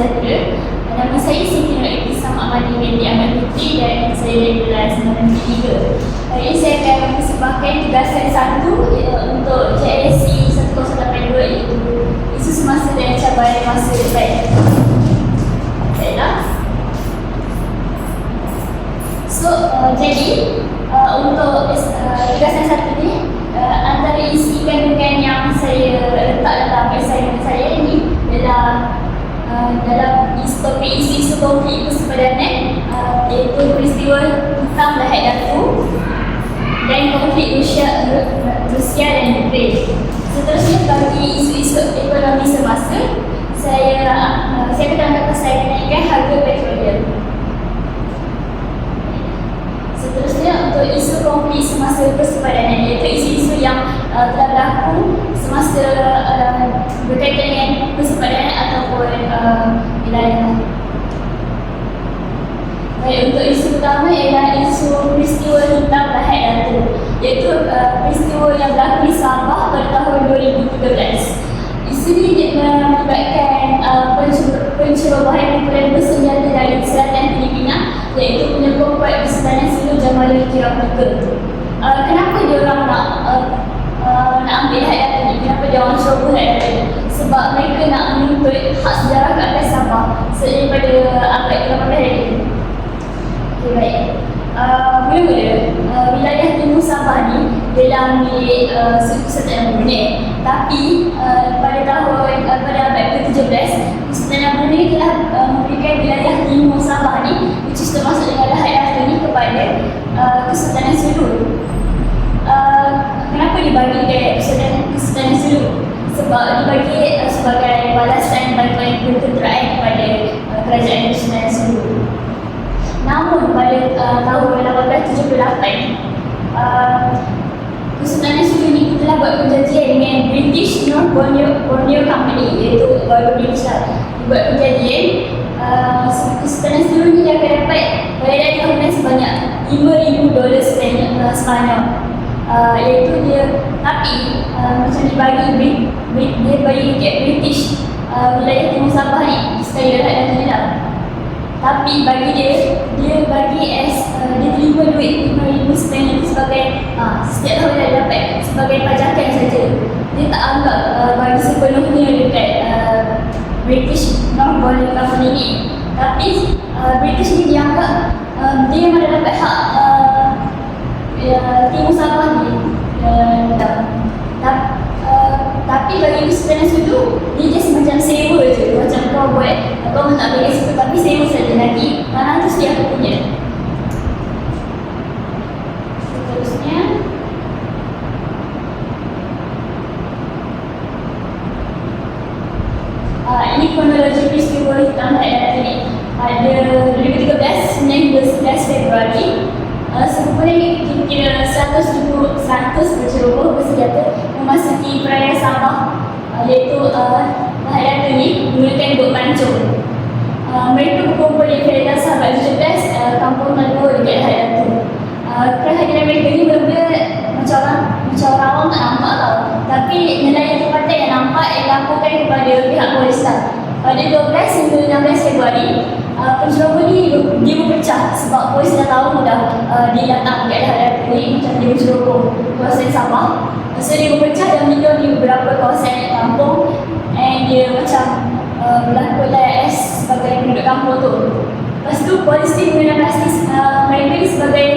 Sejahtera. Nama saya Siti Nur Ibtisam Amadi binti Ahmad Putri dan saya dari kelas 93. Hari ini saya akan mempersembahkan tugasan 1 untuk JSC 1082 iaitu isu semasa dan cabaran masa depan. Baiklah. Jadi untuk tugasan 1 ni antara isi kandungan yang saya letak dalam assignment saya ni adalah dalam topik isu-isu konflik persepadanan iaitu peristiwa hutang lahir datu dan konflik Rusia dan Ukraine. Seterusnya bagi isu-isu ekonomi semasa, saya akan kenaikan harga petroleum. Seterusnya untuk isu konflik semasa persepadanan iaitu isu-isu yang telah berlaku semasa berkaitan dengan persepadanan ataupun wilayah. Baik, untuk isu pertama ialah isu peristiwa hutang lahir datu, iaitu peristiwa yang berlaku di Sabah pada tahun 2013. Isu ini melibatkan pencerobohan kumpulan bersenjata dari selatan Filipina iaitu penyokong kuat Persekutuan Sulu Jamaluddin Kirapiga. Kenapa dia orang nak ambil lahir datu ni? Kenapa dia orang ceroboh lahir datu ni? Sebab mereka nak menuntut hak sejarah ke atas Sabah daripada abad ke-18 hari. Okey, baik. Mula-mula wilayah timur Sabah ni ialah milik Suku Sultan Brunei. Tapi pada abad ke-17 Sultan Brunei telah memberikan wilayah timur Sabah ni, which is termasuk dengan lahir datu ni, kepada Kesultanan Sulu. Kenapa dibagi ke Kesultanan Sulu? Sebab dibagi sebagai balasan bantuan ketenteraan kepada kerajaan Kesultanan Sulu. Namun pada tahun 1878 Kesultanan Sulu ini telah buat perjanjian dengan British North Borneo Company, iaitu baru British buat perjanjian. Kesultanan Sulu ini dia akan dapat bayaran tahunan sebanyak $5,000 Sepanyol. Iaitu dia, tapi macam dibagi dia bagi dekat British wilayah timur Sabah ni sekali lahir datu ni lah. Tapi bagi dia bagi dia terima duit $5,000 sebagai setiap tahun dia dapat sebagai pajakan saja. Dia tak anggap bagi sepenuhnya dekat British North Borneo Company ni. Tapi British ni dianggap dia yang ada dapat hak timur Sabah ni. Tapi bagi Kesultanan Sulu, dia just macam sewa je. Macam kau tak bagi situ, tapi sewa saja. Nanti tanah tu setiap aku punya. Seterusnya, ini kronologi peristiwa hutang lahir datu ni. Pada 2013 hingga 11 Februari, sekurang-kurangnya kira 100 berceroboh bersenjata memasuki perairan Sabah, iaitu lahir datu ni menggunakan bot pancung. Mereka berkumpul di kereta Sabah 17 kampung Madura dekat lahir datu. Kehadiran mereka ni berbeza macam orang awam tak nampak tau. Tapi nelayan tempatan yang nampak dilaporkan kepada pihak polis lah. Pada 12 hingga 16 Februari, penceroboh ni dia berpecah sebab polis dah tahu dah dia datang dekat lahir datu ni, macam dia berceroboh kawasan Sabah. So dia berpecah dan minum di beberapa kawasan kampung, and dia macam berlaku layak sebagai penduduk kampung tu. Lepas tu polis ni mengenal pasti mereka ni sebagai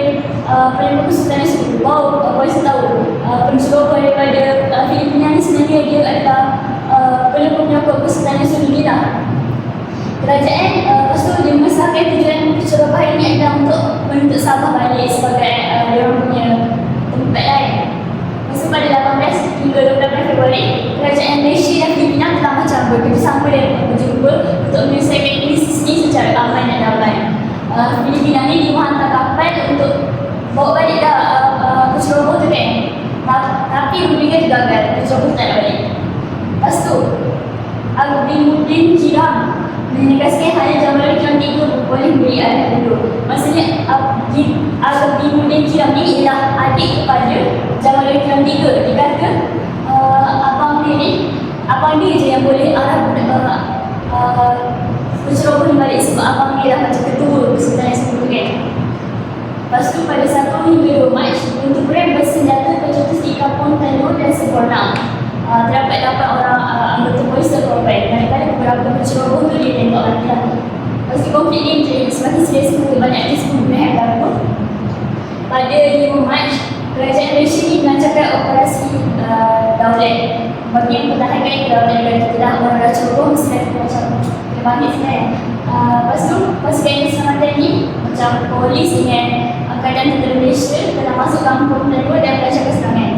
penyokong Kesultanan Sulu. Polis tahu penceroboh daripada Filipina ni sebenarnya dia adalah penyokong Kesultanan Sulu ni lah. Kerajaan lepas tu dia memasarkan tujuan pencerobohan ni adalah untuk menuntut Sabah balik sebagai dia orang punya tempat lain. Lepas tu pada 18 hingga 28 Februari, kerajaan Malaysia dan Filipina telah macam bekerjasama dan berjumpa untuk menyelesaikan krisis ni secara aman dan damai. Filipina ni dia menghantar kapal untuk bawa balik penceroboh tu kan. Tapi rundingan gagal, penceroboh tak nak balik. Lepas tu Agrimuddin Kiram menegaskan hanya Jamaluddin Kirapiga boleh beri alih dulu. Maksudnya Agrimuddin Kiram ni ialah adik kepada Jamaluddin Kirapiga. Dia kata abang dia je yang boleh arah berceroboh balik sebab abang dia dah macam ketua Persatuan Eksekutif kan. Lepas tu pada 1 hingga 2 Mac, untuk brand bersenjata tercetus di Kampung Telur dan Sebornang. Terdapat 8 orang anggota polis terkorban. Daripada beberapa berceroboh tu dia tembak mati lah. Lepas tu konflik ni menjadi semakin serius kepada banyak kes pembunuhan baru. Pada 5 Mac, Kerajaan Malaysia ni melancarkan operasi Daulat bagi mempertahankan kedaulatan negara kita dah. Orang dah ceroboh mesti dah macam terbangkit sebenarnya. Lepas tu pasukan keselamatan ni macam polis dengan Angkatan Tentera Malaysia telah masuk kampung Telur dan melancarkan serangan.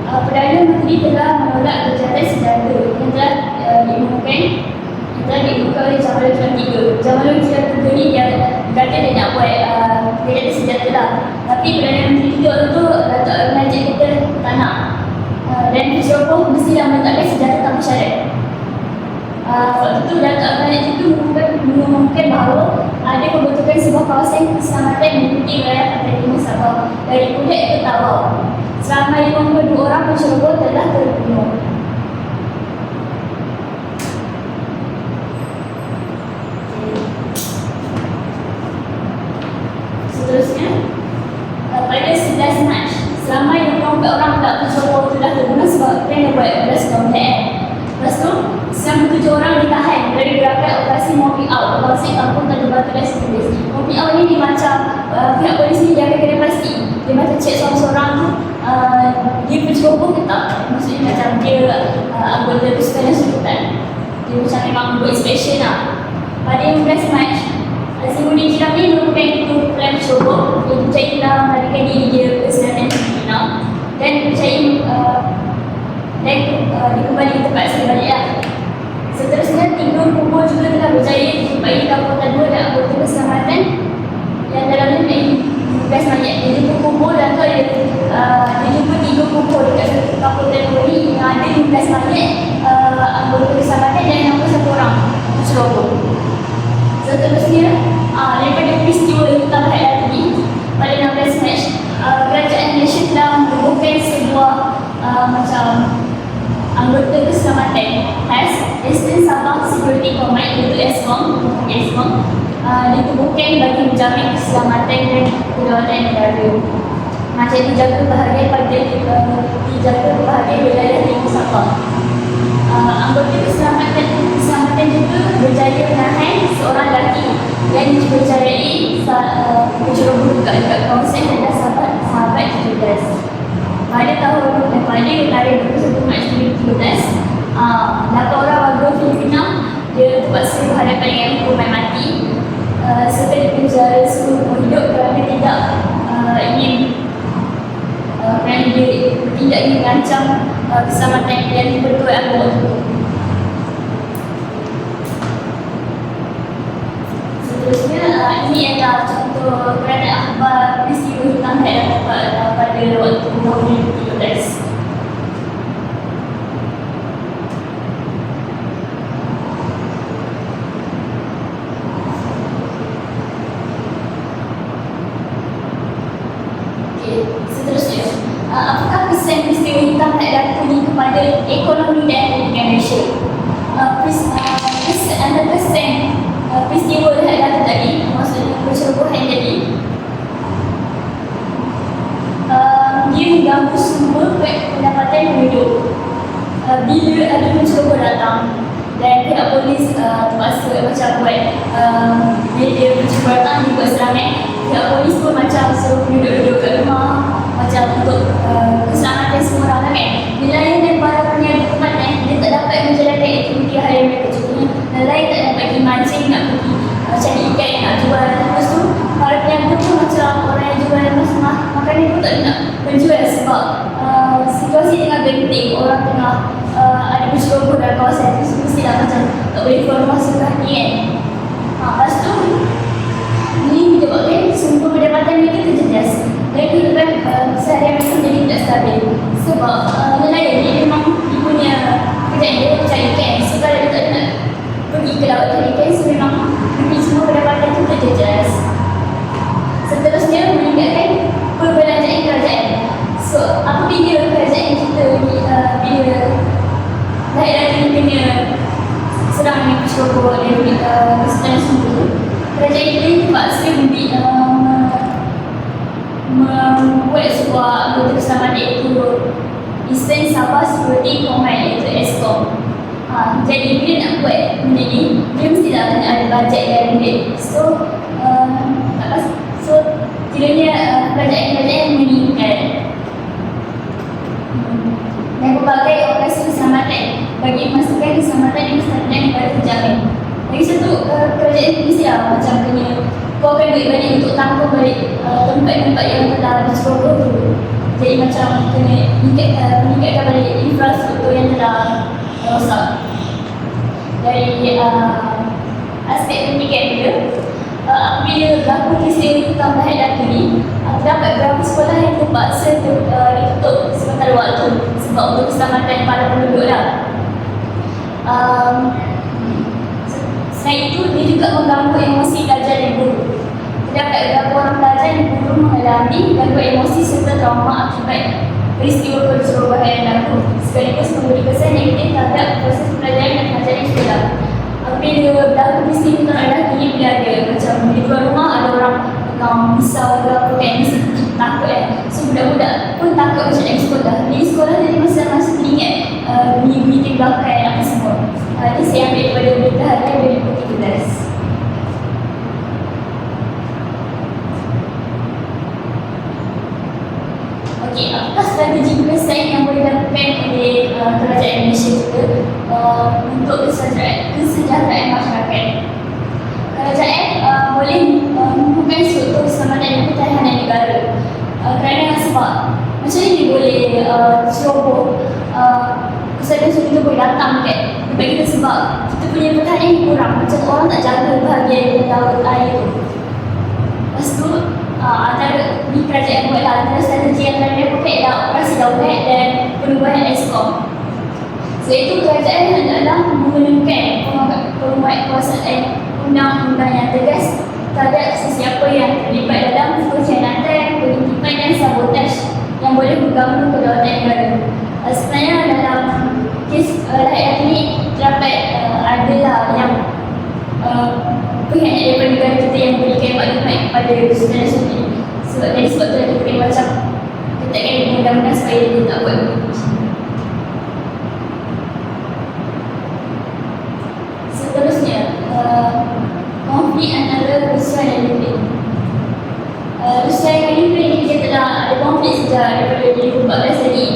Perdana Menteri telah menolak kejahatan senjata yang telah diumumkan oleh Jamaludin Tiga. Jamaludin Tiga ni dia kata dia nak buat kejahatan senjata lah. Tapi Perdana Menteri Tiga tu Datuk Najib kita tak nak. Dan berceroboh mestilah meletakkan senjata tanpa syarat. Waktu tu Datuk Najib itu mengumumkan bahawa ada pembentukan sebuah kawasan keselamatan mengikuti wilayah Pantai Timur Sabah dari Pulau ke Tawau. Selama 52 orang penceroboh telah terbunuh. Seterusnya, pada 11 Mac, selama 54 orang tak penceroboh telah terbunuh sebab kena buat operasi kemudahan. Lepas tu, 97 orang ditahan dari gerakan operasi Mopping Out kawasan Kampung Tanjung Batu dan Seterus. Mopping Out ni dia macam pihak polis ni dia akan kena pasti. Dia macam cek seorang-seorang tu dia penceroboh ke tak. Maksudnya macam dia anggota pasukan yang suntutan. Dia macam memang buat inspection lah. Pada 15 Mac, Saifuddin Jilam ni merupakan ketua kumpulan penceroboh yang dipercayai telah melarikan diri dia ke selatan Filipina dan dipercayai dikembali ke tempat asal balik lah. Seterusnya, 3 kumpul juga telah berjaya dijumpai di Kampung Telur dan anggota keselamatan yang dalamnya menjadi bekas mayat. Dia jumpa kumpul dan tu ada dia jumpa 3 kumpul dekat Kampung Telur ni yang ada 15 mayat anggota keselamatan dan yang 1 orang penceroboh. Seterusnya, daripada peristiwa hitam rakyat tadi pada 16 Mac, Kerajaan Malaysia telah menubuhkan sebuah macam anggota keselamatan khas Eastern Sabah Security Command iaitu ESCOM ditubuhkan bagi menjamin keselamatan dan kedaulatan negara. Macam dijaga bahagian wilayah Timur Sabah. Anggota keselamatan juga berjaya menahan seorang lelaki yang dipercayai penceroboh juga dekat kawasan adalah sahabat 17. Pada tarikh 21 Mac 2013, 8 orang warga Filipina dia terpaksa berhadapan dengan hukuman mati serta dipenjara seumur hidup kerana tidak kerana dia bertindak ingin mengancam keselamatan yang dipertuai agama itu. Seterusnya, ini adalah contoh kerana akhbar peristiwa hitam yang dapat pada waktu tahun 2013. Seterusnya, apakah kesan peristiwa hitam yang berlaku ni kepada ekonomi dan pendidikan Malaysia? Antara kesan peristiwa yang berlaku tadi, maksudnya pencerobohan tadi, dia mengganggu sumber pendapatan penduduk. Bila ada penceroboh datang dan pihak polis terpaksa macam buat bila penceroboh datang dia buat serangan, pihak polis pun macam suruh penduduk duduk kat rumah macam untuk keselamatan semua orang kan. Nelayan dan para peniaga tempatan dia tak dapat menjalankan aktiviti harian mereka. Contohnya nelayan tak dapat pergi mancing nak pergi cari ikan nak jual. Lepas tu para peniaga pun macam orang yang jual makanan pun tak nak menjual sebab situasi tengah genting, orang tengah ada penceroboh dalam kawasan tu, mestilah macam tak boleh keluar rumah suka hati kan. Lepas tu ini menyebabkan sumber pendapatan mereka terjejas dan kehidupan seharian mereka menjadi tidak stabil sebab nelayan ni memang dia punya kerjaan dia cari ikan. So kalau dia tak nak pergi ke laut cari ikan, so memang semua pendapatan tu terjejas. Seterusnya, meningkatkan perbelanjaan kerajaan. So apabila kerajaan kita bila rakyat ni kena serang dengan penceroboh dan Sabah Security Command iaitu ESCOM. Jadi bila nak buat benda ni, dia mestilah kena ada bajet dan ringgit. So kiranya kerajaan-kerajaan meningkat dan berbagai operasi keselamatan bagi memastikan keselamatan dan keselamatan daripada terjamin. Lagi satu, kerajaan mestilah macam kena keluarkan duit banyak untuk tanggung balik tempat-tempat yang telah berceroboh tu. Jadi macam kena meningkatkan balik infrastruktur yang telah rosak. Dari aspek pendidikan dia, apabila berlaku peristiwa tambahan data ni, terdapat beberapa sekolah yang terpaksa ditutup sementara waktu sebab untuk keselamatan para penduduk lah. Selain itu, dia juga mengganggu emosi pelajar dan guru. Terdapat beberapa orang pelajar dan guru mengalami gangguan emosi serta trauma akibat peristiwa pencerobohan yang berlaku, sekaligus memberi kesan negatif terhadap proses pelajaran dan pengajaran di sekolah. Apabila berlaku peristiwa tambahan ini, bila ada macam di luar rumah ada orang pegang pisau ke apa kan, mesti takut kan. So budak-budak pun takut macam nak sekolah. Di sekolah jadi masa teringat bunyi-bunyi belakang apa semua. Ini saya ambil daripada berita harian 2013. Okey, apakah strategi penyelesaian yang boleh dilakukan oleh kerajaan Malaysia juga untuk kesejahteraan masyarakat? Kerajaan boleh mengukuhkan struktur keselamatan dan ketahanan negara. Kerana sebab macam ni dia boleh ceroboh kesan-kesan itu boleh datang kat tempat kita sebab kita punya pertahanan yang kurang. Macam orang tak jaga bahagian laut air tu. Lepas tu antara di kerajaan buatlah antara strategi yang telah dilakukan ialah operasi daulat dan perubahan ESCOM. Selain itu, kerajaan adalah menggunakan penguatkuasaan undang-undang yang tegas terhadap sesiapa yang terlibat dalam pengkhianatan, pengintipan dan sabotaj yang boleh mengganggu kedaulatan negara. Sebenarnya dalam kes rakyat ini terdapat adalah yang pihak daripada negara kita yang memberikan maklumat kepada saudara-saudara ini. Sebab tu kita kena macam ketatkan undang-undang supaya dia tak buat begitu. Seterusnya, konflik antara Rusia dan Ukraine. Rusia dan Ukraine ini dia telah ada konflik sejak daripada 2014 tadi.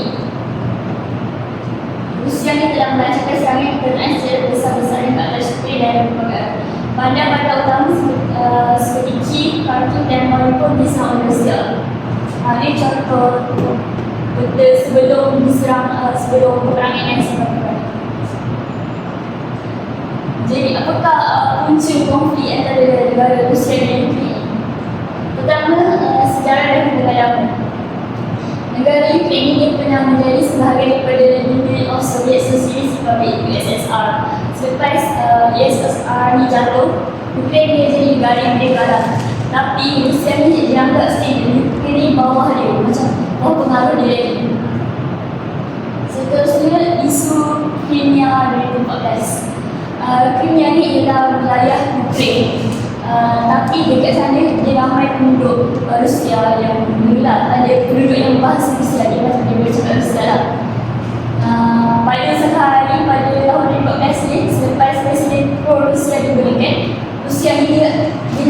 Rusia ni telah melancarkan serangan pertahanan secara besar-besaran ke atas Ukraine dan bandar-bandar utama seperti Kyiv, Kharkiv dan Mariupol diserang oleh Rusia. Ini contoh sebelum diserang sebelum peperangan yang sebenarnya. Jadi apakah punca konflik antara negara Rusia dan Ukraine? Pertama, sejarah dan pengalaman. Negara Ukraine ini pernah menjadi sebahagian daripada Union of Soviet Socialist Republic USSR. Selepas USSR ni jatuh, Ukraine dia jadi negara yang merdeka lah. Tapi Rusia ni dianggap stable. Ukraine ni bawah dia, macam bawah pengaruh dia lagi. Seterusnya, isu Crimea 2014. Crimea ni ialah wilayah Ukraine. Tapi dekat sana dia ramai penduduk Rusia yang mengelak. Ada penduduk yang bahasa Rusia, dia macam dia boleh cakap Rusia lah. Pada sehari pada tahun 2014 ni, selepas Presiden pro-Rusia diberikan, Rusia ni dia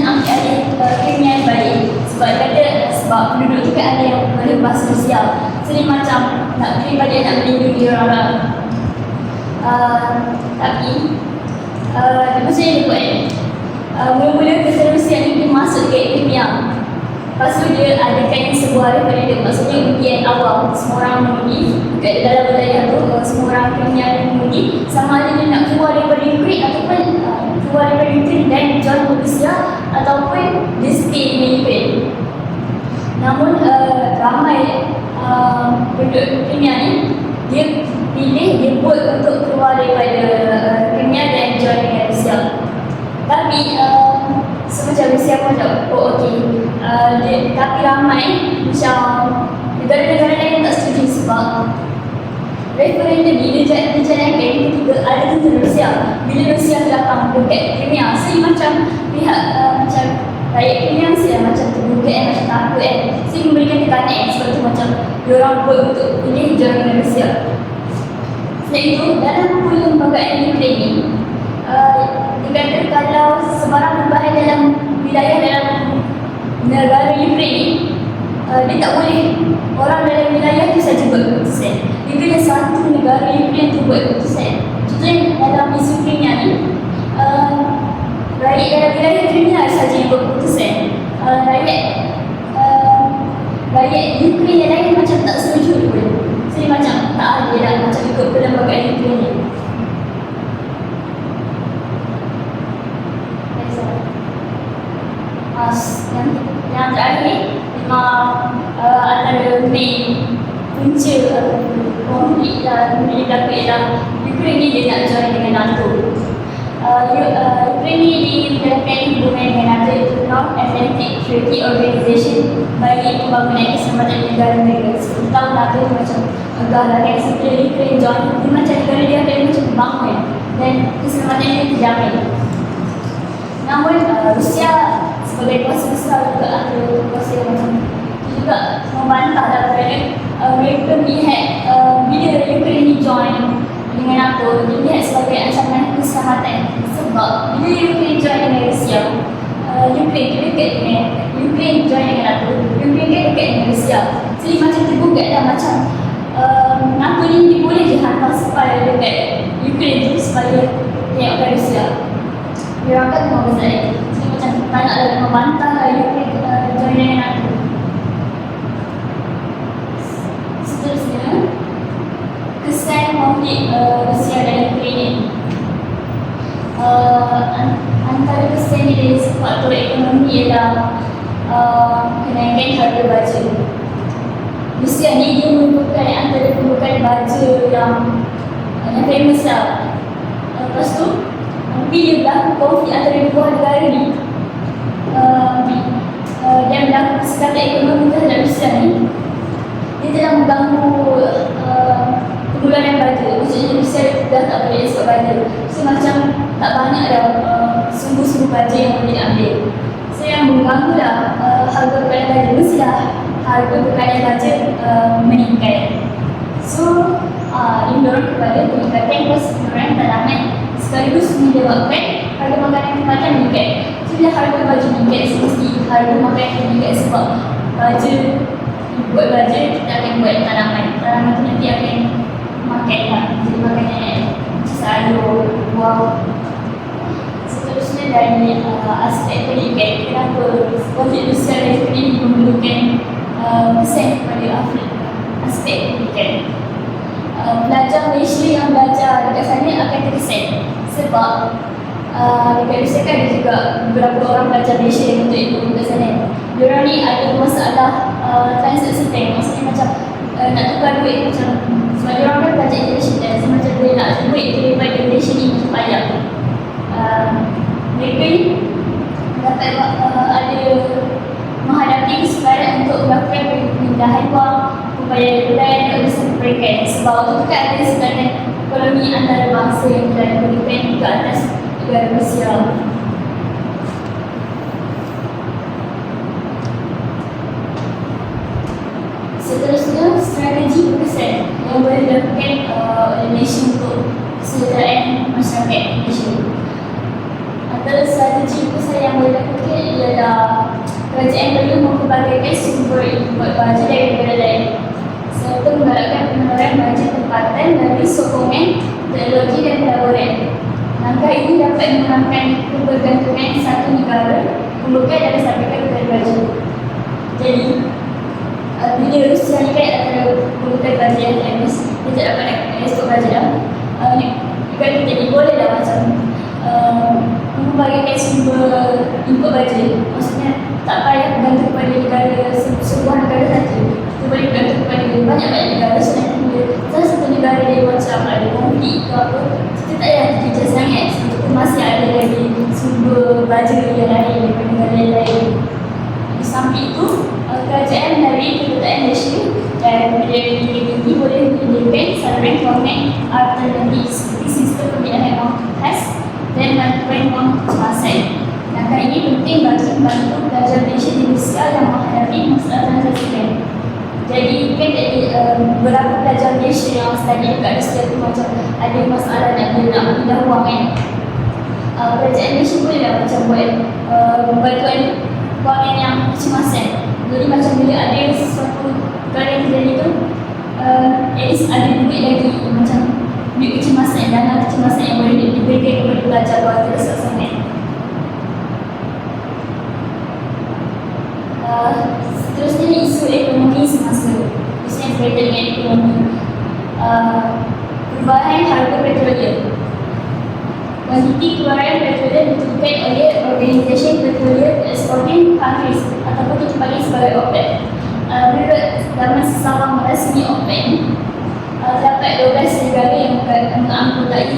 nak ambil alih Crimea yang balik. Sebab penduduk tu kan ada yang boleh bahasa Rusia. So dia macam nak beri balik, nak melindungi orang lah. Tapi macam yang dia buat ni, mula-mula tentera Rusia ni dia masuk ke Crimea. Lepas tu dia adakan sebuah referendum, maksudnya undian awam. Semua orang mengundi kat dalam wilayah tu, semua orang Crimea mengundi sama ada dia nak keluar daripada Ukraine ataupun keluar daripada Ukraine dan join Rusia ataupun dia stay di Ukraine. Namun ramai penduduk Crimea ni dia pilih, dia vote untuk keluar daripada Crimea dan join dengan Rusia. Tapi semacam Rusia pun macam okey, tapi ramai macam negara-negara lain tak setuju sebab referendum ni dijalankan ketika ada tentera Rusia. Bila Rusia belakang dekat Crimea, so macam pihak macam rakyat Crimea mesti macam terbuka macam takut kan. So memberikan tekanan sebab tu macam diorang vote untuk pilih join dengan Rusia. Selain itu, dalam buku lembagaan Ukraine ini, dikata kalau sebarang perubahan dalam wilayah dalam negara Ukraine, dia tak boleh orang dalam wilayah itu saja buat keputusan. Dia kena satu negara Ukraine itu buat keputusan. Contohnya dalam isu Crimea ni, rakyat dalam wilayah Crimea saja yang buat keputusan. Rakyat Ukraine yang lain macam tak setuju pun. Jadi macam tak adil lah, macam ikut perlembagaan Ukraine ni. Yang terakhir, memang antara main punca konflik dan berlaku ialah Ukraine ni dia nak join dengan NATO. Ukraine ni diadakan hubungan dengan NATO, iaitu North Atlantic Treaty Organization, bagi pembangunan keselamatan negara mereka. Sebelum tahu NATO macam agak lah kan, sebelum Ukraine join, dia macam negara dia akan macam bangun dan keselamatan dia terjamin. Namun Rusia sebagai kuasa besar juga ada kuasa yang macam itu juga membantah kerana mereka melihat bila Ukraine ni join dengan NATO, dilihat sebagai ancaman keselamatan. Sebab bila Ukraine join dengan Rusia, Ukraine dekat dengan Ukraine join dengan NATO, Ukraine dekat dengan Rusia. Jadi macam tergugat lah, macam NATO ni boleh je hantar supaya dekat Ukraine tu supaya tengokkan Rusia. Dia akan tengok besar. Jadi macam tak nak membantah Ukraine join dengan NATO. Seterusnya, kesan konflik Rusia dan Ukraine. Antara kesan dari faktor ekonomi ialah kenaikan harga baja. Rusia ni dia merupakan antara pembukaan baja yang famous lah. Lepas tu, bila berlaku konflik antara dua negara ni, dan berlaku kesekatan ekonomi terhadap Rusia ni, dia telah mengganggu pengeluaran baja. Maksudnya Rusia dah tak boleh ekspor baja. So macam tak banyak dah sumber-sumber baja yang boleh diambil. So yang mengganggu lah harga bekalan baja. Mestilah harga bekalan baja meningkat. So ini mendorong kepada peningkatan kos pengeluaran tanaman, sekaligus menyebabkan harga makanan tempatan meningkat. So bila harga baja meningkat, semesti harga makanan meningkat sebab baja, buat baja kita akan buat tanaman. Tanaman tu nanti akan makan lah, jadi makanan sayur, buah. Seterusnya dari aspek pendidikan, kenapa konflik Rusia dan Ukraine memerlukan kesan kepada Afrika, aspek pendidikan. Pelajar Malaysia yang belajar dekat sana akan terkesan sebab dekat Rusia kan ada juga beberapa orang pelajar Malaysia yang untuk ikut dekat sana. Diorang ni ada masalah transaksi bank, maksudnya macam nak tukar duit macam sebab diorang kan belajar international, so macam boleh nak duit daripada Malaysia ni macam payah. Mereka ni dapat ada menghadapi kesukaran untuk melakukan pemindahan wang, pembayaran bulan dan urusan perbankan. Sebab waktu tu kan ada sebenarnya ekonomi antara bangsa yang telah berikan ke atas negara Rusia. Seterusnya, strategi berkesan yang boleh dilakukan oleh Malaysia untuk kesejahteraan masyarakat Malaysia. Antara strategi berkesan yang boleh dilakukan ialah kerajaan perlu mempelbagaikan sumber import baja dari negara lain serta menggalakkan pengeluaran baja tempatan melalui sokongan teknologi dan pelaburan. Langkah ini dapat mengurangi kebergantungan satu negara membuka dan menstabilkan kepada baja. Jadi, bila Rusia ni kan antara pembukaan baja yang famous, dia tak dapat nak ekspor baja dah. Bukan jadi boleh lah macam membagikan sumber import baja. Maksudnya tak payah bergantung kepada negara, sebuah negara saja. Kita boleh bergantung kepada banyak-banyak negara. So nanti salah satu negara dia macam ada konflik ke apa, kita tak payah terkejar sangat sebab kita masih ada lagi sumber baja yang lain daripada negara lain. Di samping itu, kerajaan melalui Kedutaan Malaysia dan Perdana ini boleh menyediakan saluran kewangan alternatif seperti sistem pembinaan wang khas dan bantuan wang kecemasan. Langkah ini penting bagi membantu pelajar Malaysia di Rusia yang menghadapi masalah transaksi bank. Jadi kan beberapa pelajar Malaysia location yang study dekat Malaysia tu macam ada masalah nak pindah wang kan. Kerajaan Malaysia boleh lah macam buat bantuan kewangan yang kecemasan. Jadi macam bila ada sesuatu perkara yang terjadi tu, at least ada duit lagi, macam duit kecemasan, dana kecemasan yang boleh diberikan kepada pelajar kalau terdesak sangat. Seterusnya isu ekonomi semasa, isu yang berkaitan dengan ekonomi. Perubahan harga petroleum. Kuantiti keluaran petroleum ditentukan oleh Organisasi Petroleum Exporting Countries ataupun kita panggil sebagai OPEC. Menurut laman sesawang rasmi OPEC, terdapat 12 negara yang menganggotai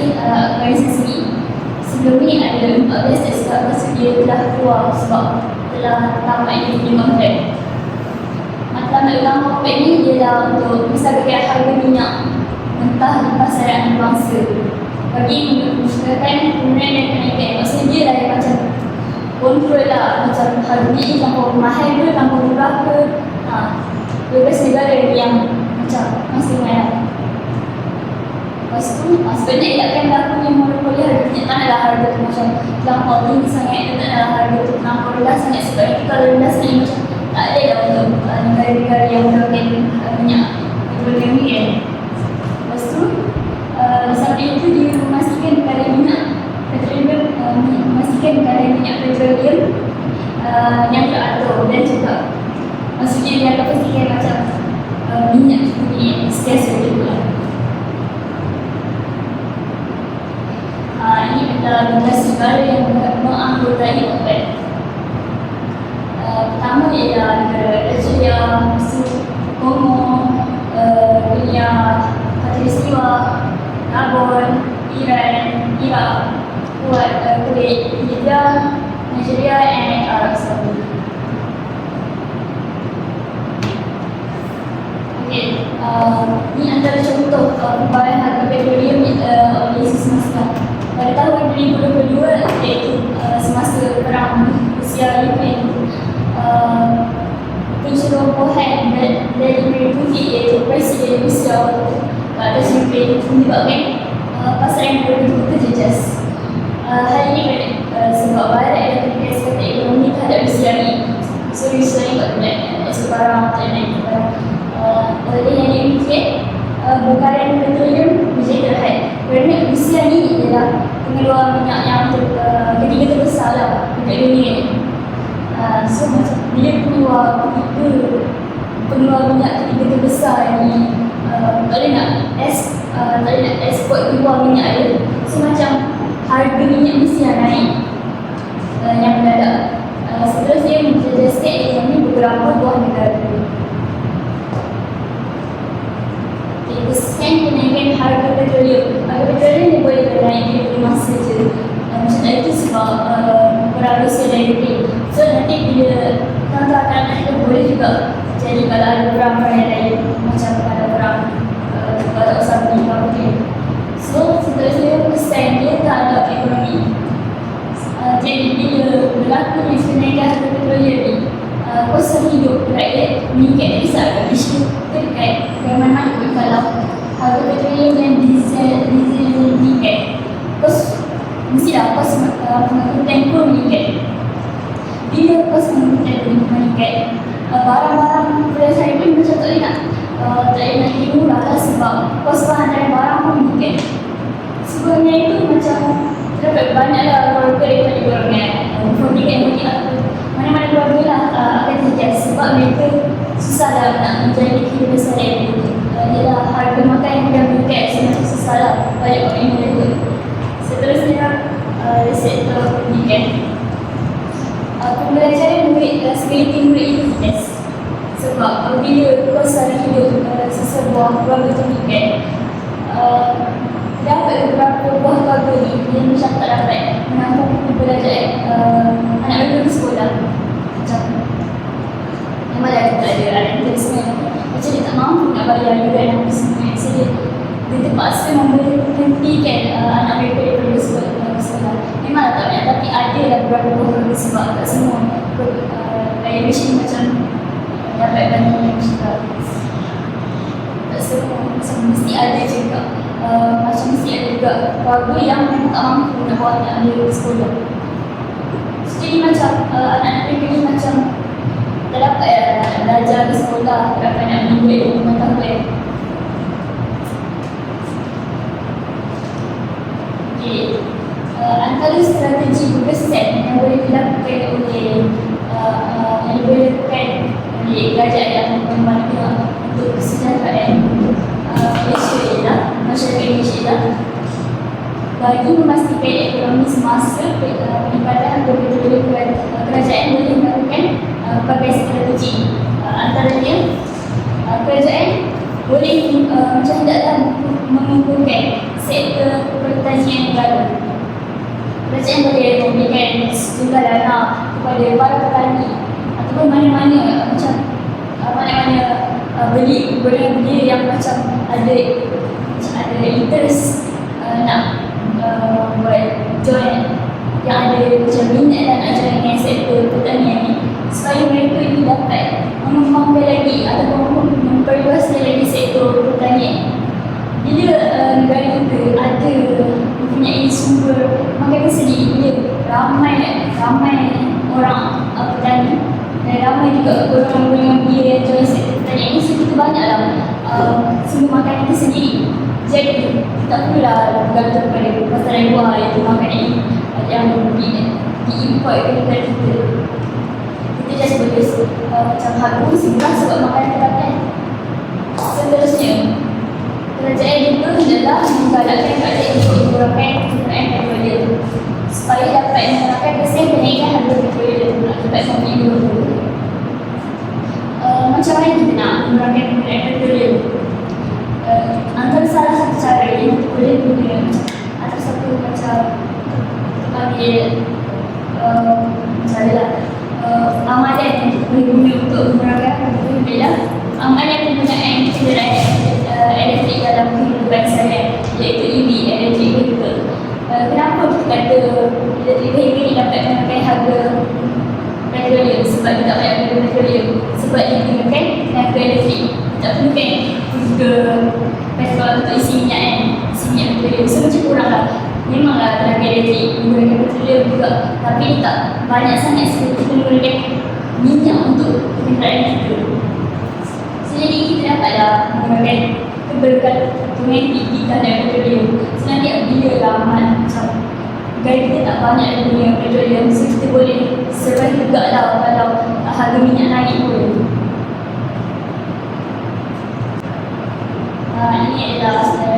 organisasi ini. Sebelum ini ada 14 dan sekarang dia telah keluar sebab telah tamat di kontrak. Matlamat utama OPEC ini ialah untuk menstabilkan harga minyak mentah di pasaran antarabangsa bagi mengusahakan penurunan dan kenaikan. Maksudnya dia lah yang macam kontrol lah, macam harga ni tanpa mahal ke, tanpa murah ke. 12 negara yang macam masing-masing lah. Lepas tu sebenarnya takkan berlaku yang monopoli harga minyak tanah lah. Harga tu macam terlampau tinggi sangat, tak nak lah harga tu terlampau rendah sangat. Sebab itu kalau rendah sangat macam tak ada lah untuk negara-negara yang menggunakan minyak petroleum ni kan. Lepas tu sampai itu dia memastikan kadar minyak petroleum, memastikan kadar minyak petroleum yang teratur dan juga maksudnya dia akan pastikan macam minyak itu ni setiasa juga. Ini adalah 12 negara yang menganggotai OPEC. Pertama ialah negara Algeria, Mesir, Kongo, Dunia Khatulistiwa, Gabon, Iran, Iraq, Kuwait, Libya, Nigeria and Arab Saudi. Ini antara contoh perubahan harga petroleum oleh semasa. Pada tahun 2022, iaitu semasa perang Rusia Ukraine, pencerobohan Vladimir Putin iaitu Presiden Rusia ke atas Ukraine menyebabkan pasaran produk terjejas. Hal ini sebab Barat dan Amerika Syarikat ekonomi terhadap Rusia ni. So Rusia ni tak boleh ekspor barang, tak naik barang. Oleh yang demikian, bekalan petroleum menjadi terhad kerana Rusia ni adalah pengeluar minyak yang ketiga terbesar lah dekat dunia ni. So macam bila pengeluar minyak ketiga terbesar ni tak boleh nak ekspor keluar minyak dia. So macam harga minyak mesti naik yang mendadak. Seterusnya menjejaskan ekonomi beberapa buah negara. Kesan kenaikan harga petroleum. Harga petroleum dia boleh naik di masa je. Macam itu sebab perang Rusia dan Ukraine. So nanti bila tuan-tuan itu boleh juga jadi kalau ada perang yang lain, macam ada perang pada Saudi dan Ukraine. So seterusnya kesan dia terhadap ekonomi. Jadi bila berlaku kenaikan harga petroleum ni, kos hidup rakyat meningkat. Jadi sangat isu terkait bagaimana kalau harga petroleum dan diesel meningkat, mestilah kos pengangkutan pun meningkat. Bila kos pengangkutan meningkat, barang-barang berdasar pun macam tak boleh nak jadi murah lah sebab kos bahan barang pun meningkat. Sebenarnya itu macam terdapat banyaklah keluarga daripada golongan mana-mana keluarga lah akan terjejas sebab mereka susah lah nak menjalani kehidupan seharian itu. Ialah harga makan yang dah meningkat, semacam susah lah banyak orang yang mereka. Seterusnya sektor pendidikan. Pembelajaran murid sekeliti murid itu test sebab bila kos sara hidup sesebuah keluarga itu meningkat, dapat beberapa buah keluarga ni yang macam tak dapat menampung pembelajaran anak mereka di sekolah. Macam memang dah tak ada anak mereka semua, macam dia tak mampu nak bayar juga anak mereka semua. So dia terpaksa memberhentikan anak mereka daripada sekolah. Memang tak banyak tapi ada lah beberapa buah keluarga sebab tak semua gaya Malaysia macam dapat bantuan yang juga. tak semua macam mesti ada juga macam mesti ada juga keluarga yang memang tak mampu nak bawa anak dia ke sekolah. So, jadi macam anak-anak mereka ni macam tak dapat belajar ke sekolah, tak dapat nak menunggu 5 tahun. Okay. Antara strategi berkesan yang boleh dilakukan oleh kerajaan yang membantu untuk kesejahteraan Malaysia ialah masyarakat Malaysia ialah bagi memastikan ekonomi semasa peningkatan harga petroleum, kerajaan boleh melakukan berbagai strategi. Antaranya kerajaan boleh macam hendaklah mengumpulkan sektor pertanian negara. Kerajaan boleh memberikan sejumlah dana kepada para petani ataupun mana-mana macam beli yang macam ada interest nak buat join yang ada macam minat dan nak join dengan sektor pertanian ni, supaya mereka ni dapat mengembangkan lagi ataupun memperluas lagi sektor pertanian. Bila negara kita ada mempunyai sumber makan sendiri, bila ramai orang petani dan ramai juga golongan-golongan dia yang join sektor pertanian ni, so kita banyaklah sumber makanan kita sendiri. Jadi tak perlulah bergantung pada pasaran luar iaitu makanan yang diimport ke negara kita. Kita just boleh macam harga segera sebab makanan tempatan. Seterusnya, kerajaan juga adalah menggalakkan keadaan untuk mengurangkan penggunaan petroleum supaya dapat mengurangi kesan kenaikan harga petroleum akibat konflik global. Macam mana kita nak mengurangkan penggunaan petroleum? Antara salah satu cara yang kita boleh guna atau satu macam panggil amalan yang kita boleh guna untuk mengurangkan petroleum ialah amalan penggunaan kenderaan elektrik dalam kehidupan seharian, iaitu EV, electric vehicle. Kenapa kita kata electric vehicle ni dapat mengurangkan harga petroleum? Sebab dia tak banyak guna petroleum, sebab dia gunakan tenaga elektrik, tak gunakan juga petrol untuk isi minyak petroleum. So macam kurang lah. Memanglah tenaga elektrik menggunakan petroleum juga, tapi tak banyak sangat seperti kita menggunakan minyak untuk kenderaan kita. So jadi kita dapatlah menggunakan keberkatan automatik di kenderaan petroleum. So nanti bila ramai macam gaya kita tak banyak guna petroleum, so kita boleh survive juga lah kalau harga minyak naik pun. Ini adalah